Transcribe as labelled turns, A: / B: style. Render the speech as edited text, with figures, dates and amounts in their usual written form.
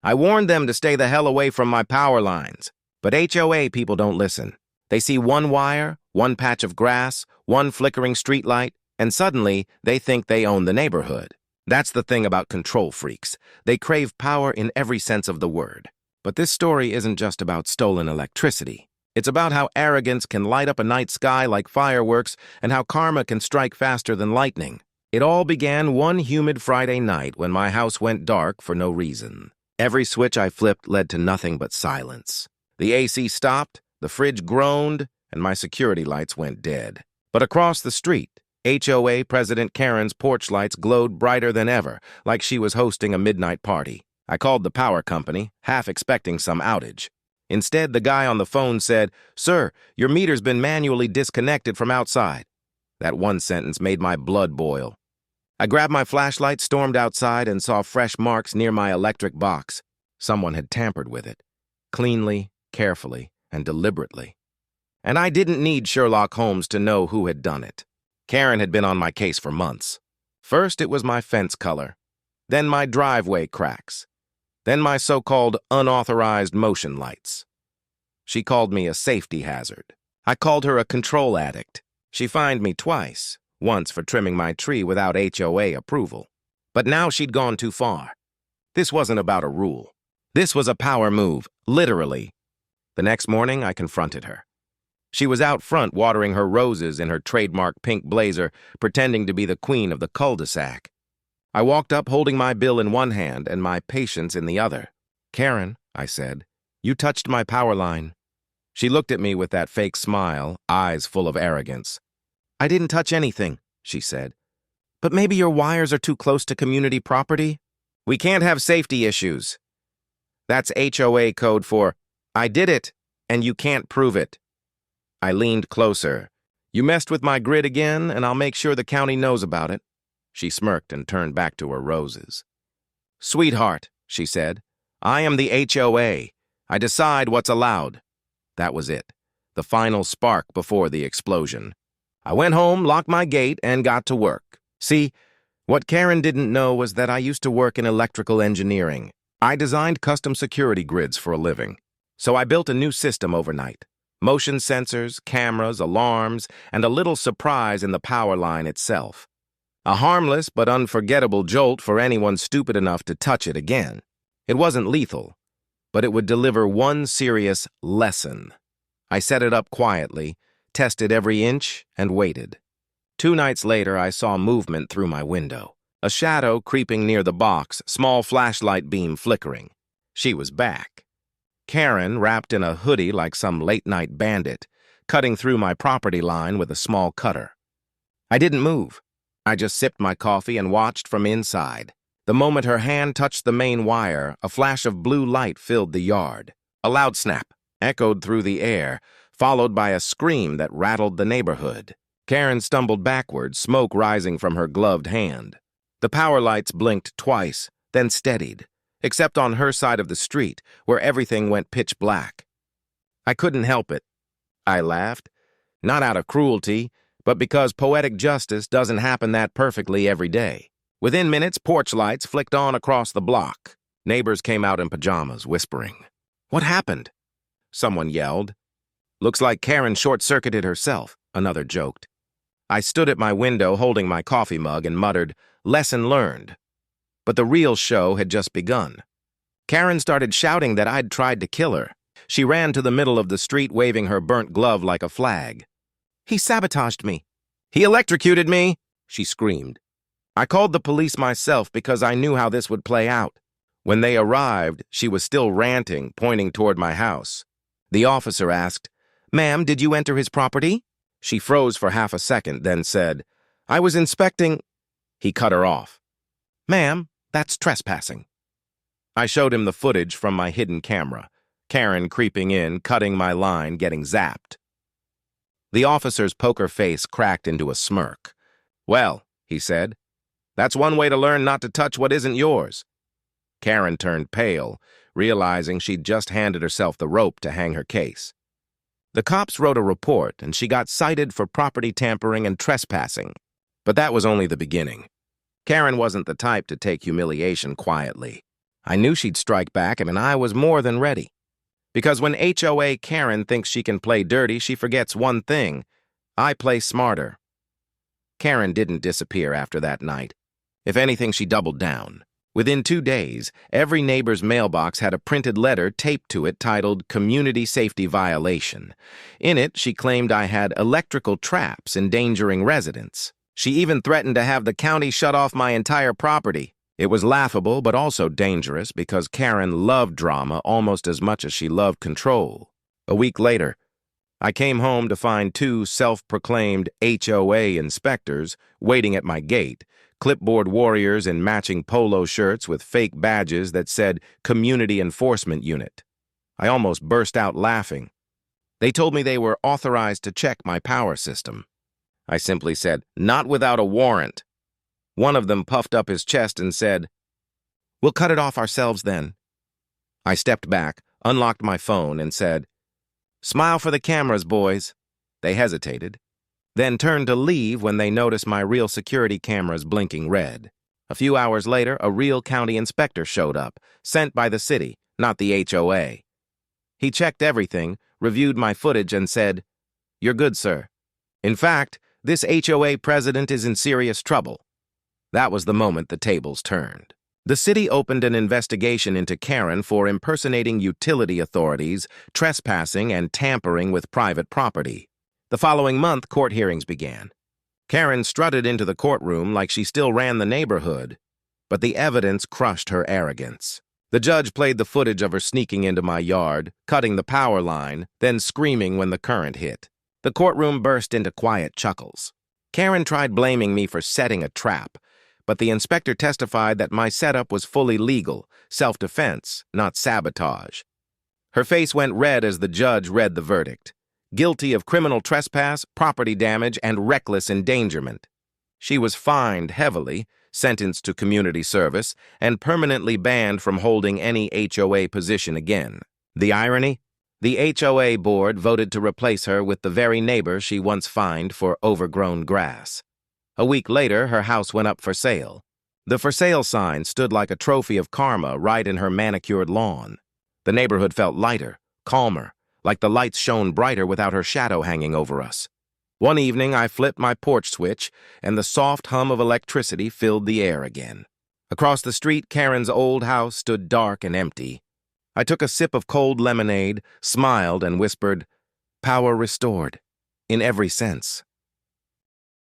A: I warned them to stay the hell away from my power lines. But HOA people don't listen. They see one wire, one patch of grass, one flickering streetlight, and suddenly they think they own the neighborhood. That's the thing about control freaks. They crave power in every sense of the word. But this story isn't just about stolen electricity. It's about how arrogance can light up a night sky like fireworks and how karma can strike faster than lightning. It all began one humid Friday night when my house went dark for no reason. Every switch I flipped led to nothing but silence. The AC stopped, the fridge groaned, and my security lights went dead. But across the street, HOA President Karen's porch lights glowed brighter than ever, like she was hosting a midnight party. I called the power company, half expecting some outage. Instead, the guy on the phone said, "Sir, your meter's been manually disconnected from outside." That one sentence made my blood boil. I grabbed my flashlight, stormed outside, and saw fresh marks near my electric box. Someone had tampered with it. Cleanly, carefully, and deliberately. And I didn't need Sherlock Holmes to know who had done it. Karen had been on my case for months. First, it was my fence color. Then my driveway cracks. Then my so-called unauthorized motion lights. She called me a safety hazard. I called her a control addict. She fined me twice, once for trimming my tree without HOA approval. But now she'd gone too far. This wasn't about a rule. This was a power move, literally. The next morning, I confronted her. She was out front watering her roses in her trademark pink blazer, pretending to be the queen of the cul-de-sac. I walked up holding my bill in one hand and my patience in the other. "Karen," I said, "you touched my power line." She looked at me with that fake smile, eyes full of arrogance. "I didn't touch anything," she said. "But maybe your wires are too close to community property? We can't have safety issues. That's HOA code for, I did it, and you can't prove it." I leaned closer. "You messed with my grid again, and I'll make sure the county knows about it." She smirked and turned back to her roses. "Sweetheart," she said, "I am the HOA. I decide what's allowed." That was it, the final spark before the explosion. I went home, locked my gate, and got to work. See, what Karen didn't know was that I used to work in electrical engineering. I designed custom security grids for a living. So I built a new system overnight. Motion sensors, cameras, alarms, and a little surprise in the power line itself. A harmless but unforgettable jolt for anyone stupid enough to touch it again. It wasn't lethal, but it would deliver one serious lesson. I set it up quietly, tested every inch, and waited. 2 nights later, I saw movement through my window. A shadow creeping near the box, small flashlight beam flickering. She was back. Karen, wrapped in a hoodie like some late-night bandit, cutting through my property line with a small cutter. I didn't move. I just sipped my coffee and watched from inside. The moment her hand touched the main wire, a flash of blue light filled the yard. A loud snap echoed through the air, followed by a scream that rattled the neighborhood. Karen stumbled backward, smoke rising from her gloved hand. The power lights blinked twice, then steadied, except on her side of the street, where everything went pitch black. I couldn't help it. I laughed, not out of cruelty, but because poetic justice doesn't happen that perfectly every day. Within minutes, porch lights flicked on across the block. Neighbors came out in pajamas, whispering. "What happened?" Someone yelled. "Looks like Karen short-circuited herself," another joked. I stood at my window holding my coffee mug and muttered, "Lesson learned." But the real show had just begun. Karen started shouting that I'd tried to kill her. She ran to the middle of the street waving her burnt glove like a flag. "He sabotaged me. He electrocuted me," she screamed. I called the police myself because I knew how this would play out. When they arrived, she was still ranting, pointing toward my house. The officer asked, "Ma'am, did you enter his property?" She froze for half a second, then said, "I was inspecting—" He cut her off. "Ma'am, that's trespassing." I showed him the footage from my hidden camera. Karen creeping in, cutting my line, getting zapped. The officer's poker face cracked into a smirk. "Well," he said, "that's one way to learn not to touch what isn't yours." Karen turned pale, realizing she'd just handed herself the rope to hang her case. The cops wrote a report, and she got cited for property tampering and trespassing. But that was only the beginning. Karen wasn't the type to take humiliation quietly. I knew she'd strike back, and I was more than ready. Because when HOA Karen thinks she can play dirty, she forgets one thing. I play smarter. Karen didn't disappear after that night. If anything, she doubled down. Within 2 days, every neighbor's mailbox had a printed letter taped to it titled Community Safety Violation. In it, she claimed I had electrical traps endangering residents. She even threatened to have the county shut off my entire property. It was laughable, but also dangerous because Karen loved drama almost as much as she loved control. A week later, I came home to find 2 self-proclaimed HOA inspectors waiting at my gate, clipboard warriors in matching polo shirts with fake badges that said Community Enforcement Unit. I almost burst out laughing. They told me they were authorized to check my power system. I simply said, "Not without a warrant." One of them puffed up his chest and said, "We'll cut it off ourselves then." I stepped back, unlocked my phone, and said, "Smile for the cameras, boys." They hesitated, then turned to leave when they noticed my real security cameras blinking red. A few hours later, a real county inspector showed up, sent by the city, not the HOA. He checked everything, reviewed my footage, and said, "You're good, sir. In fact, this HOA president is in serious trouble." That was the moment the tables turned. The city opened an investigation into Karen for impersonating utility authorities, trespassing, and tampering with private property. The following month, court hearings began. Karen strutted into the courtroom like she still ran the neighborhood, but the evidence crushed her arrogance. The judge played the footage of her sneaking into my yard, cutting the power line, then screaming when the current hit. The courtroom burst into quiet chuckles. Karen tried blaming me for setting a trap, but the inspector testified that my setup was fully legal, self-defense, not sabotage. Her face went red as the judge read the verdict. Guilty of criminal trespass, property damage, and reckless endangerment. She was fined heavily, sentenced to community service, and permanently banned from holding any HOA position again. The irony? The HOA board voted to replace her with the very neighbor she once fined for overgrown grass. A week later, her house went up for sale. The for sale sign stood like a trophy of karma right in her manicured lawn. The neighborhood felt lighter, calmer, like the lights shone brighter without her shadow hanging over us. One evening, I flipped my porch switch, and the soft hum of electricity filled the air again. Across the street, Karen's old house stood dark and empty. I took a sip of cold lemonade, smiled, and whispered, "Power restored," in every sense.